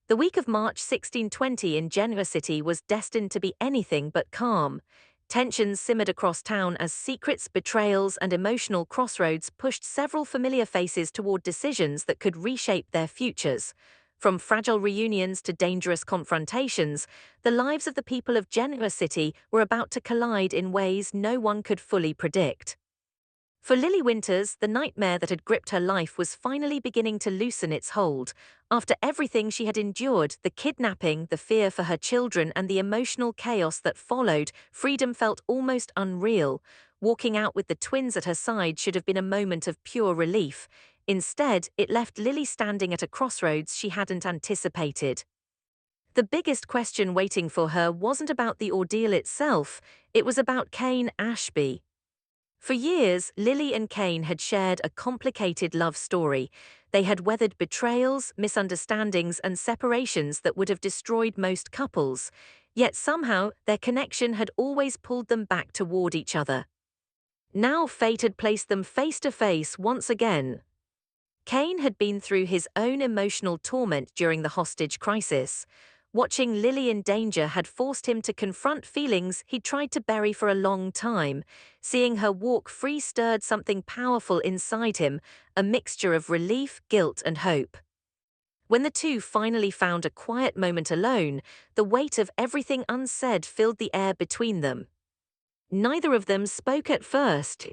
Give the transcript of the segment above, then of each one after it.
The week of March 1620 in Genoa City was destined to be anything but calm. Tensions simmered across town as secrets, betrayals, and emotional crossroads pushed several familiar faces toward decisions that could reshape their futures. From fragile reunions to dangerous confrontations, the lives of the people of Genoa City were about to collide in ways no one could fully predict. For Lily Winters, the nightmare that had gripped her life was finally beginning to loosen its hold. After everything she had endured, the kidnapping, the fear for her children, and the emotional chaos that followed, freedom felt almost unreal. Walking out with the twins at her side should have been a moment of pure relief. Instead, it left Lily standing at a crossroads she hadn't anticipated. The biggest question waiting for her wasn't about the ordeal itself, it was about Cane Ashby. For years, Lily and Cane had shared a complicated love story. They had weathered betrayals, misunderstandings, and separations that would have destroyed most couples. Yet somehow, their connection had always pulled them back toward each other. Now fate had placed them face to face once again. Cane had been through his own emotional torment during the hostage crisis. Watching Lily in danger had forced him to confront feelings he'd tried to bury for a long time. Seeing her walk free stirred something powerful inside him, a mixture of relief, guilt, and hope. When the two finally found a quiet moment alone, the weight of everything unsaid filled the air between them. Neither of them spoke at first.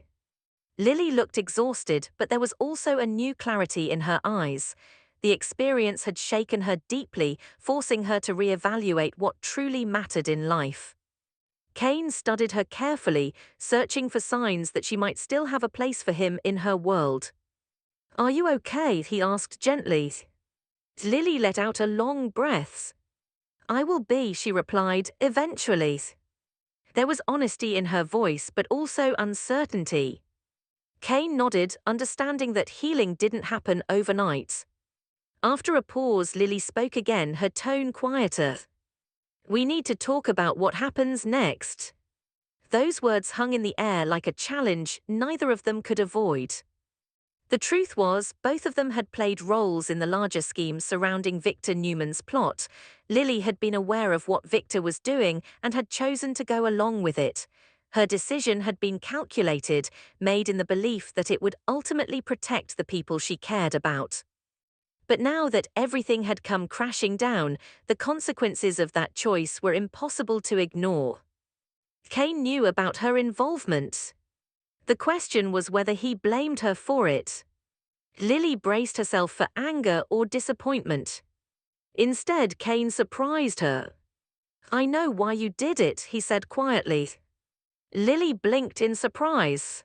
Lily looked exhausted, but there was also a new clarity in her eyes. The experience had shaken her deeply, forcing her to reevaluate what truly mattered in life. Cane studied her carefully, searching for signs that she might still have a place for him in her world. "Are you okay?" he asked gently. Lily let out a long breath. "I will be," she replied, "eventually." There was honesty in her voice, but also uncertainty. Cane nodded, understanding that healing didn't happen overnight. After a pause, Lily spoke again, her tone quieter. "We need to talk about what happens next." Those words hung in the air like a challenge neither of them could avoid. The truth was, both of them had played roles in the larger scheme surrounding Victor Newman's plot. Lily had been aware of what Victor was doing and had chosen to go along with it. Her decision had been calculated, made in the belief that it would ultimately protect the people she cared about. But now that everything had come crashing down, the consequences of that choice were impossible to ignore. Cane knew about her involvement. The question was whether he blamed her for it. Lily braced herself for anger or disappointment. Instead, Cane surprised her. "I know why you did it," he said quietly. Lily blinked in surprise.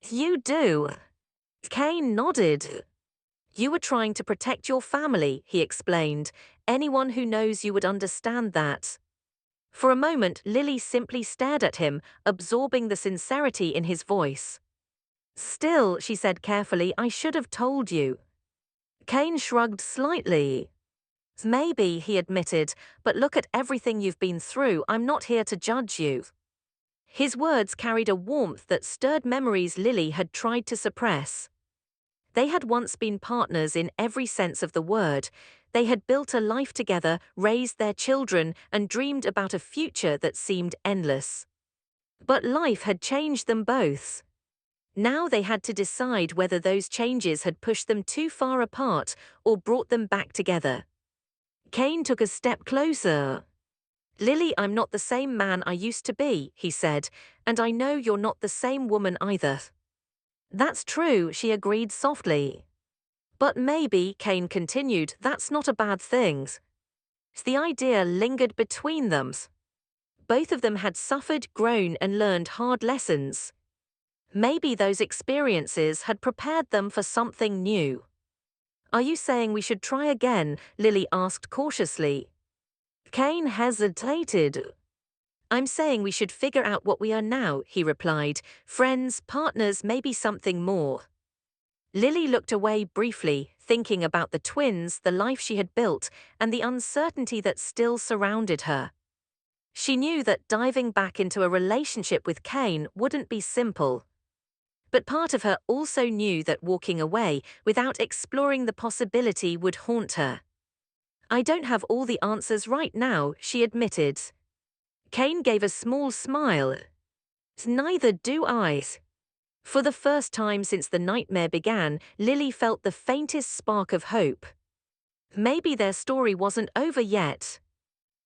"You do?" Cane nodded. "You were trying to protect your family," he explained. "Anyone who knows you would understand that." For a moment, Lily simply stared at him, absorbing the sincerity in his voice. "Still," she said carefully, "I should have told you." Cane shrugged slightly. "Maybe," he admitted, "but look at everything you've been through. I'm not here to judge you." His words carried a warmth that stirred memories Lily had tried to suppress. They had once been partners in every sense of the word. They had built a life together, raised their children, and dreamed about a future that seemed endless. But life had changed them both. Now they had to decide whether those changes had pushed them too far apart or brought them back together. Cane took a step closer. "Lily, I'm not the same man I used to be," he said, "and I know you're not the same woman either." "That's true," she agreed softly. "But maybe," Cane continued, "that's not a bad thing." The idea lingered between them. Both of them had suffered, grown, and learned hard lessons. Maybe those experiences had prepared them for something new. "Are you saying we should try again?" Lily asked cautiously. Cane hesitated. "I'm saying we should figure out what we are now," he replied. "Friends, partners, maybe something more." Lily looked away briefly, thinking about the twins, the life she had built, and the uncertainty that still surrounded her. She knew that diving back into a relationship with Cane wouldn't be simple. But part of her also knew that walking away without exploring the possibility would haunt her. I don't have all the answers right now, she admitted. Cane gave a small smile. Neither do I. For the first time since the nightmare began, Lily felt the faintest spark of hope. Maybe their story wasn't over yet.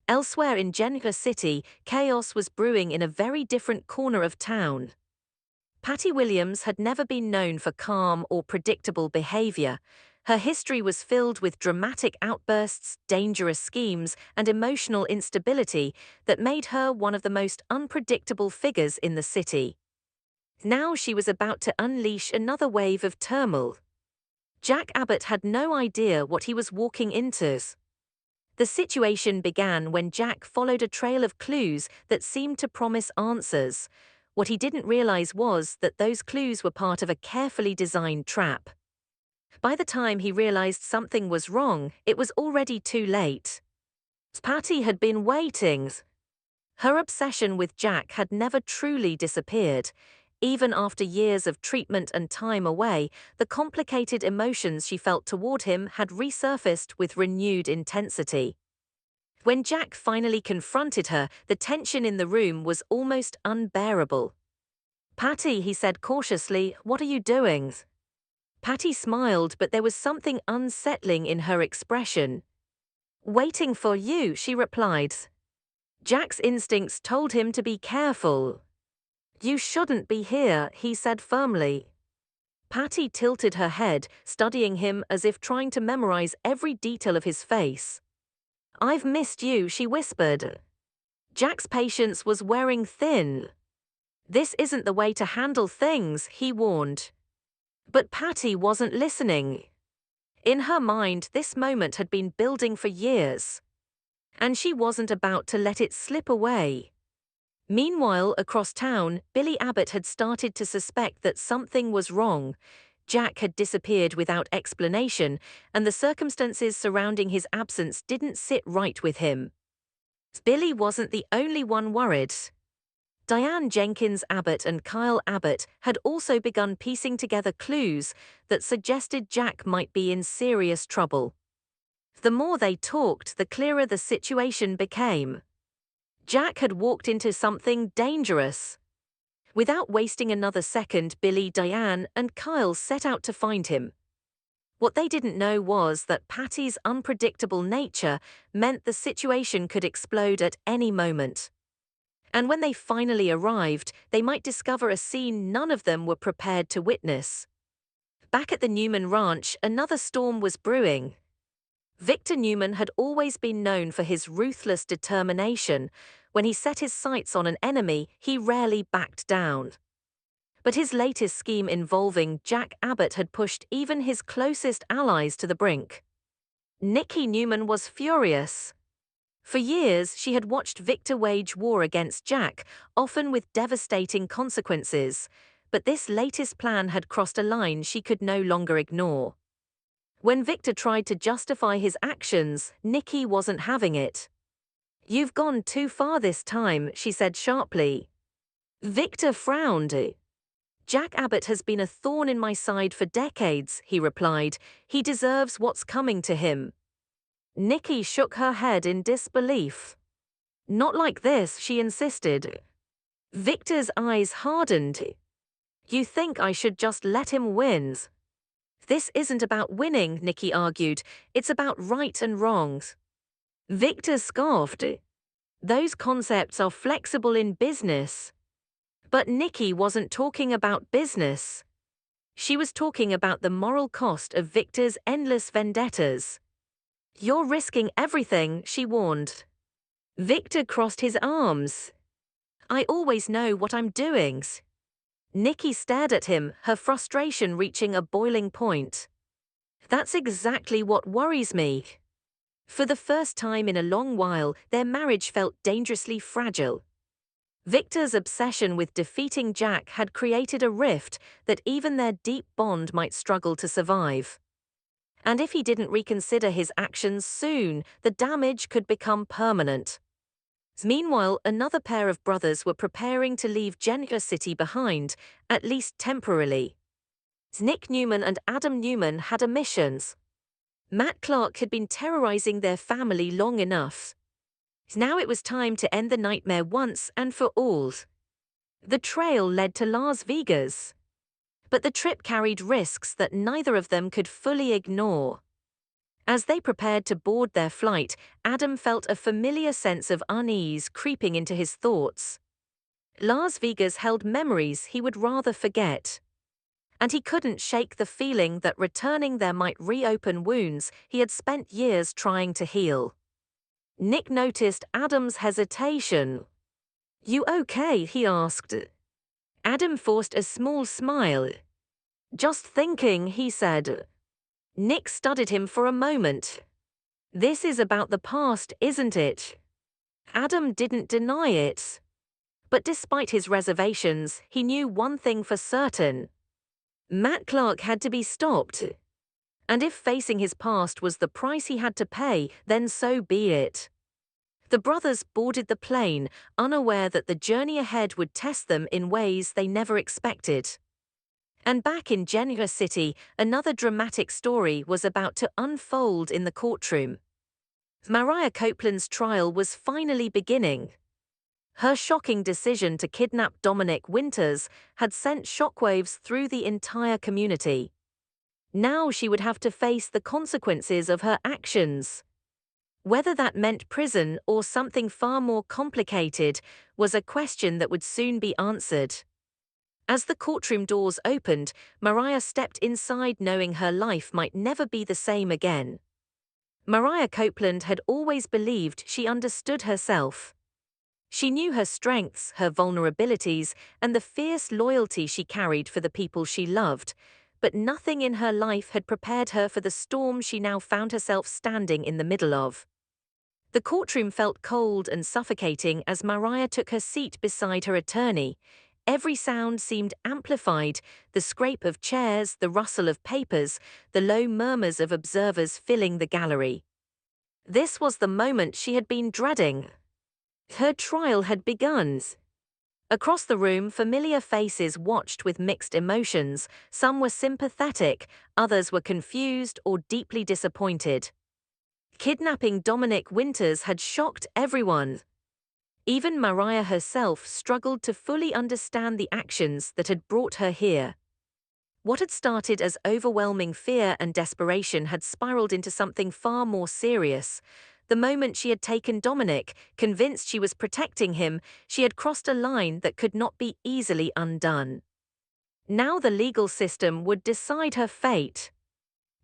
Elsewhere in Genoa City, chaos was brewing in a very different corner of town. Patty Williams had never been known for calm or predictable behavior. Her history was filled with dramatic outbursts, dangerous schemes, and emotional instability that made her one of the most unpredictable figures in the city. Now she was about to unleash another wave of turmoil. Jack Abbott had no idea what he was walking into. The situation began when Jack followed a trail of clues that seemed to promise answers. What he didn't realize was that those clues were part of a carefully designed trap. By the time he realized something was wrong, it was already too late. Patty had been waiting. Her obsession with Jack had never truly disappeared. Even after years of treatment and time away, the complicated emotions she felt toward him had resurfaced with renewed intensity. When Jack finally confronted her, the tension in the room was almost unbearable. "Patty," he said cautiously, "what are you doing?" Patty smiled, but there was something unsettling in her expression. "Waiting for you," she replied. Jack's instincts told him to be careful. "You shouldn't be here," he said firmly. Patty tilted her head, studying him as if trying to memorize every detail of his face. "I've missed you," she whispered. Jack's patience was wearing thin. "This isn't the way to handle things," he warned. But Patty wasn't listening. In her mind, this moment had been building for years, and she wasn't about to let it slip away. Meanwhile, across town, Billy Abbott had started to suspect that something was wrong. Jack had disappeared without explanation, and the circumstances surrounding his absence didn't sit right with him. Billy wasn't the only one worried. Diane Jenkins Abbott and Kyle Abbott had also begun piecing together clues that suggested Jack might be in serious trouble. The more they talked, the clearer the situation became. Jack had walked into something dangerous. Without wasting another second, Billy, Diane, and Kyle set out to find him. What they didn't know was that Patty's unpredictable nature meant the situation could explode at any moment. And when they finally arrived, they might discover a scene none of them were prepared to witness. Back at the Newman ranch, another storm was brewing. Victor Newman had always been known for his ruthless determination. When he set his sights on an enemy, he rarely backed down. But his latest scheme involving Jack Abbott had pushed even his closest allies to the brink. Nikki Newman was furious. For years, she had watched Victor wage war against Jack, often with devastating consequences. But this latest plan had crossed a line she could no longer ignore. When Victor tried to justify his actions, Nikki wasn't having it. "You've gone too far this time," she said sharply. Victor frowned. "Jack Abbott has been a thorn in my side for decades," he replied. "He deserves what's coming to him." Nikki shook her head in disbelief. "Not like this," she insisted. Victor's eyes hardened. "You think I should just let him win?" "This isn't about winning," Nikki argued. "It's about right and wrongs." Victor scoffed. "Those concepts are flexible in business." But Nikki wasn't talking about business. She was talking about the moral cost of Victor's endless vendettas. "You're risking everything," she warned. Victor crossed his arms. "I always know what I'm doing." Nikki stared at him, her frustration reaching a boiling point. "That's exactly what worries me." For the first time in a long while, their marriage felt dangerously fragile. Victor's obsession with defeating Jack had created a rift that even their deep bond might struggle to survive. And if he didn't reconsider his actions soon, the damage could become permanent. Meanwhile, another pair of brothers were preparing to leave Genoa City behind, at least temporarily. Nick Newman and Adam Newman had a mission. Matt Clark had been terrorizing their family long enough. Now it was time to end the nightmare once and for all. The trail led to Las Vegas. But the trip carried risks that neither of them could fully ignore. As they prepared to board their flight, Adam felt a familiar sense of unease creeping into his thoughts. Las Vegas held memories he would rather forget. And he couldn't shake the feeling that returning there might reopen wounds he had spent years trying to heal. Nick noticed Adam's hesitation. "You okay?" he asked. Adam forced a small smile. "Just thinking," he said. Nick studied him for a moment. "This is about the past, isn't it?" Adam didn't deny it. But despite his reservations, he knew one thing for certain. Matt Clark had to be stopped. And if facing his past was the price he had to pay, then so be it. The brothers boarded the plane, unaware that the journey ahead would test them in ways they never expected. And back in Genoa City, another dramatic story was about to unfold in the courtroom. Mariah Copeland's trial was finally beginning. Her shocking decision to kidnap Dominic Winters had sent shockwaves through the entire community. Now she would have to face the consequences of her actions. Whether that meant prison or something far more complicated was a question that would soon be answered. As the courtroom doors opened, Mariah stepped inside knowing her life might never be the same again. Mariah Copeland had always believed she understood herself. She knew her strengths, her vulnerabilities, and the fierce loyalty she carried for the people she loved, but nothing in her life had prepared her for the storm she now found herself standing in the middle of. The courtroom felt cold and suffocating as Mariah took her seat beside her attorney. Every sound seemed amplified, the scrape of chairs, the rustle of papers, the low murmurs of observers filling the gallery. This was the moment she had been dreading. Her trial had begun. Across the room, familiar faces watched with mixed emotions. Some were sympathetic, others were confused or deeply disappointed. Kidnapping Dominic Winters had shocked everyone. Even Mariah herself struggled to fully understand the actions that had brought her here. What had started as overwhelming fear and desperation had spiraled into something far more serious. The moment she had taken Dominic, convinced she was protecting him, she had crossed a line that could not be easily undone. Now the legal system would decide her fate.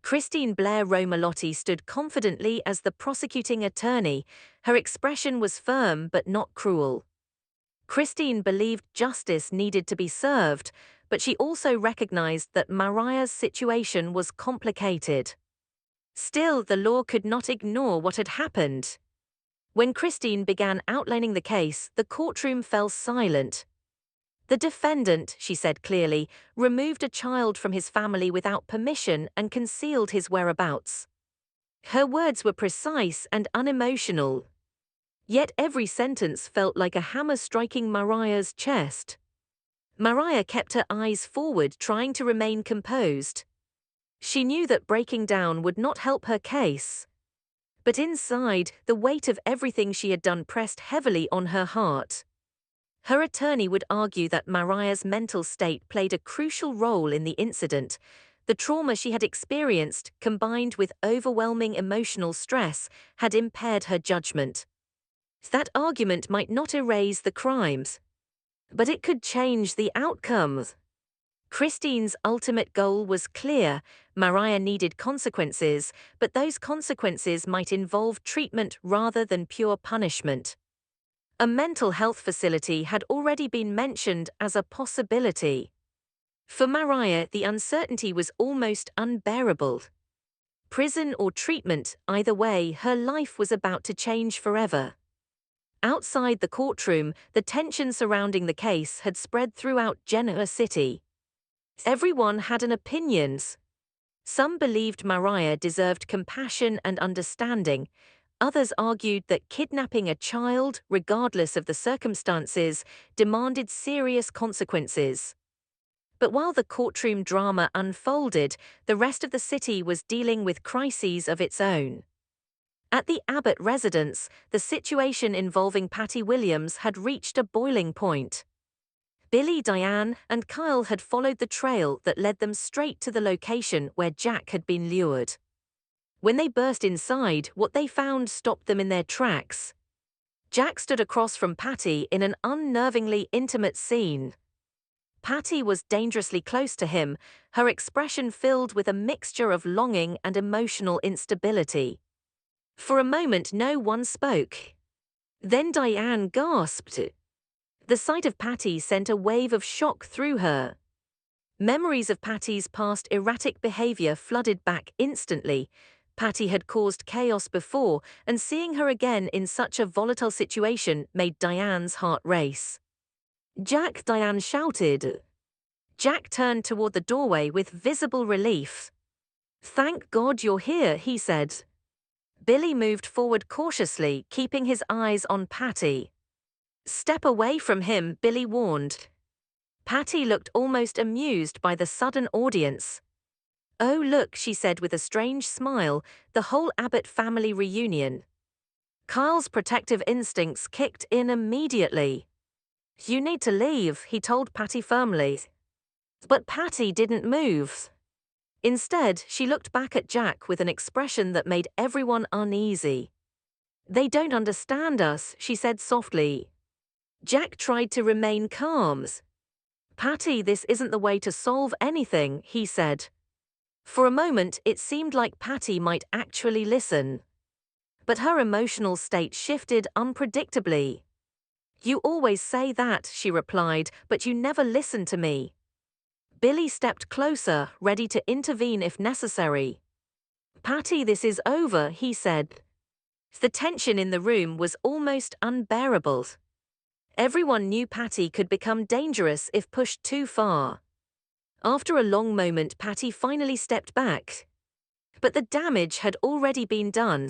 Christine Blair Romalotti stood confidently as the prosecuting attorney. Her expression was firm but not cruel. Christine believed justice needed to be served, but she also recognized that Mariah's situation was complicated. Still, the law could not ignore what had happened. When Christine began outlining the case, the courtroom fell silent. "The defendant," she said clearly, "removed a child from his family without permission and concealed his whereabouts." Her words were precise and unemotional. Yet every sentence felt like a hammer striking Mariah's chest. Mariah kept her eyes forward, trying to remain composed. She knew that breaking down would not help her case. But inside, the weight of everything she had done pressed heavily on her heart. Her attorney would argue that Mariah's mental state played a crucial role in the incident. The trauma she had experienced, combined with overwhelming emotional stress, had impaired her judgment. That argument might not erase the crimes, but it could change the outcomes. Christine's ultimate goal was clear. Mariah needed consequences, but those consequences might involve treatment rather than pure punishment. A mental health facility had already been mentioned as a possibility. For Mariah, the uncertainty was almost unbearable. Prison or treatment, either way, her life was about to change forever. Outside the courtroom, the tension surrounding the case had spread throughout Genoa City. Everyone had an opinion. Some believed Mariah deserved compassion and understanding. Others argued that kidnapping a child, regardless of the circumstances, demanded serious consequences. But while the courtroom drama unfolded, the rest of the city was dealing with crises of its own. At the Abbott residence, the situation involving Patty Williams had reached a boiling point. Billy, Diane, and Kyle had followed the trail that led them straight to the location where Jack had been lured. When they burst inside, what they found stopped them in their tracks. Jack stood across from Patty in an unnervingly intimate scene. Patty was dangerously close to him, her expression filled with a mixture of longing and emotional instability. For a moment, no one spoke. Then Diane gasped. The sight of Patty sent a wave of shock through her. Memories of Patty's past erratic behavior flooded back instantly. Patty had caused chaos before, and seeing her again in such a volatile situation made Diane's heart race. "Jack!" Diane shouted. Jack turned toward the doorway with visible relief. "Thank God you're here," he said. Billy moved forward cautiously, keeping his eyes on Patty. "Step away from him," Billy warned. Patty looked almost amused by the sudden audience. "Oh look," she said with a strange smile, "the whole Abbott family reunion." Kyle's protective instincts kicked in immediately. "You need to leave," he told Patty firmly. But Patty didn't move. Instead, she looked back at Jack with an expression that made everyone uneasy. "They don't understand us," she said softly. Jack tried to remain calm. "Patty, this isn't the way to solve anything," he said. For a moment, it seemed like Patty might actually listen. But her emotional state shifted unpredictably. "You always say that," she replied, "but you never listen to me." Billy stepped closer, ready to intervene if necessary. "Patty, this is over," he said. The tension in the room was almost unbearable. Everyone knew Patty could become dangerous if pushed too far. After a long moment, Patty finally stepped back. But the damage had already been done.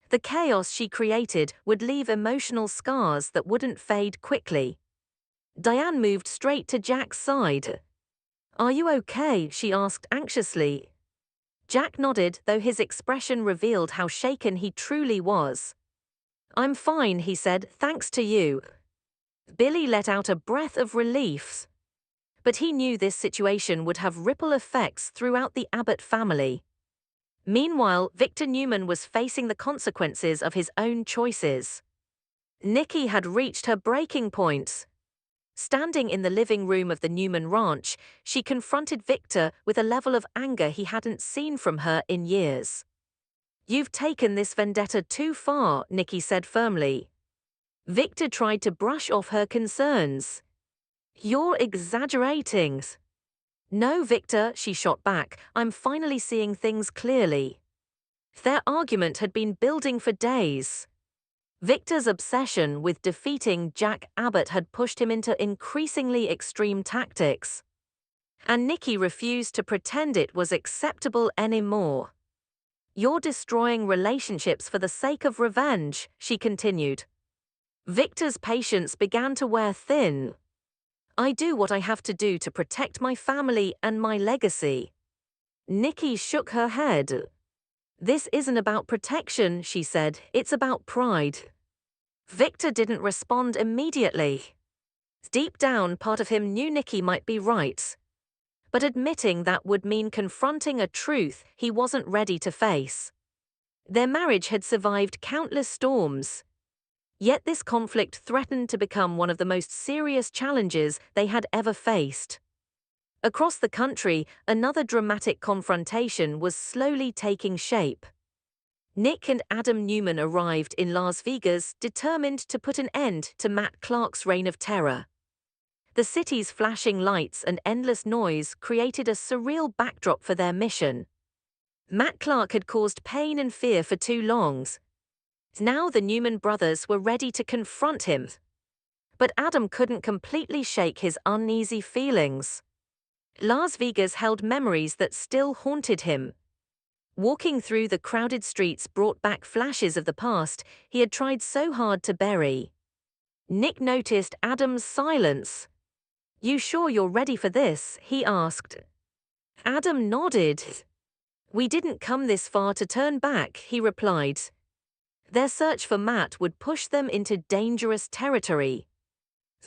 The chaos she created would leave emotional scars that wouldn't fade quickly. Diane moved straight to Jack's side. "Are you okay?" she asked anxiously. Jack nodded, though his expression revealed how shaken he truly was. "I'm fine," he said, "thanks to you." Billy let out a breath of relief. But he knew this situation would have ripple effects throughout the Abbott family. Meanwhile, Victor Newman was facing the consequences of his own choices. Nikki had reached her breaking point. Standing in the living room of the Newman ranch, she confronted Victor with a level of anger he hadn't seen from her in years. "You've taken this vendetta too far," Nikki said firmly. Victor tried to brush off her concerns. "You're exaggerating." "No, Victor," she shot back, "I'm finally seeing things clearly." Their argument had been building for days. Victor's obsession with defeating Jack Abbott had pushed him into increasingly extreme tactics. And Nikki refused to pretend it was acceptable anymore. "You're destroying relationships for the sake of revenge," she continued. Victor's patience began to wear thin. "I do what I have to do to protect my family and my legacy." Nikki shook her head. "This isn't about protection," she said, "it's about pride." Victor didn't respond immediately. Deep down, part of him knew Nikki might be right. But admitting that would mean confronting a truth he wasn't ready to face. Their marriage had survived countless storms. Yet this conflict threatened to become one of the most serious challenges they had ever faced. Across the country, another dramatic confrontation was slowly taking shape. Nick and Adam Newman arrived in Las Vegas, determined to put an end to Matt Clark's reign of terror. The city's flashing lights and endless noise created a surreal backdrop for their mission. Matt Clark had caused pain and fear for too long. Now the Newman brothers were ready to confront him. But Adam couldn't completely shake his uneasy feelings. Las Vegas held memories that still haunted him. Walking through the crowded streets brought back flashes of the past he had tried so hard to bury. Nick noticed Adam's silence. "You sure you're ready for this?" he asked. Adam nodded. "We didn't come this far to turn back," he replied. Their search for Matt would push them into dangerous territory.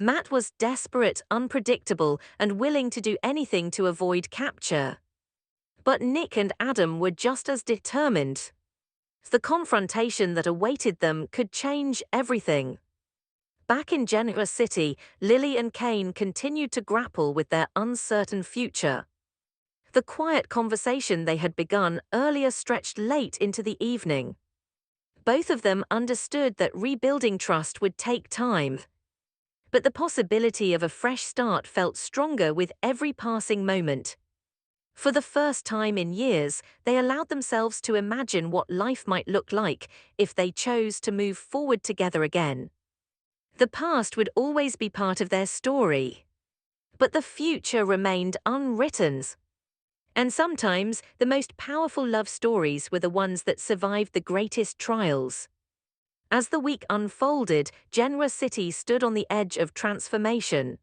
Matt was desperate, unpredictable, and willing to do anything to avoid capture. But Nick and Adam were just as determined. The confrontation that awaited them could change everything. Back in Genoa City, Lily and Cane continued to grapple with their uncertain future. The quiet conversation they had begun earlier stretched late into the evening. Both of them understood that rebuilding trust would take time. But the possibility of a fresh start felt stronger with every passing moment. For the first time in years, they allowed themselves to imagine what life might look like if they chose to move forward together again. The past would always be part of their story. But the future remained unwritten. And sometimes, the most powerful love stories were the ones that survived the greatest trials. As the week unfolded, Genoa City stood on the edge of transformation.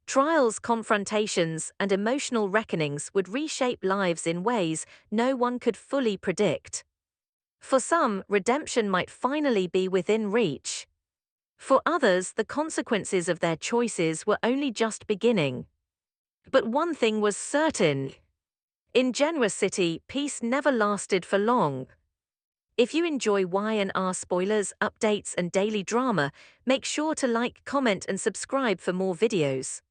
Trials, confrontations, and emotional reckonings would reshape lives in ways no one could fully predict. For some, redemption might finally be within reach. For others, the consequences of their choices were only just beginning. But one thing was certain. In Genoa City, peace never lasted for long. If you enjoy Y&R spoilers, updates, and daily drama, make sure to like, comment, and subscribe for more videos.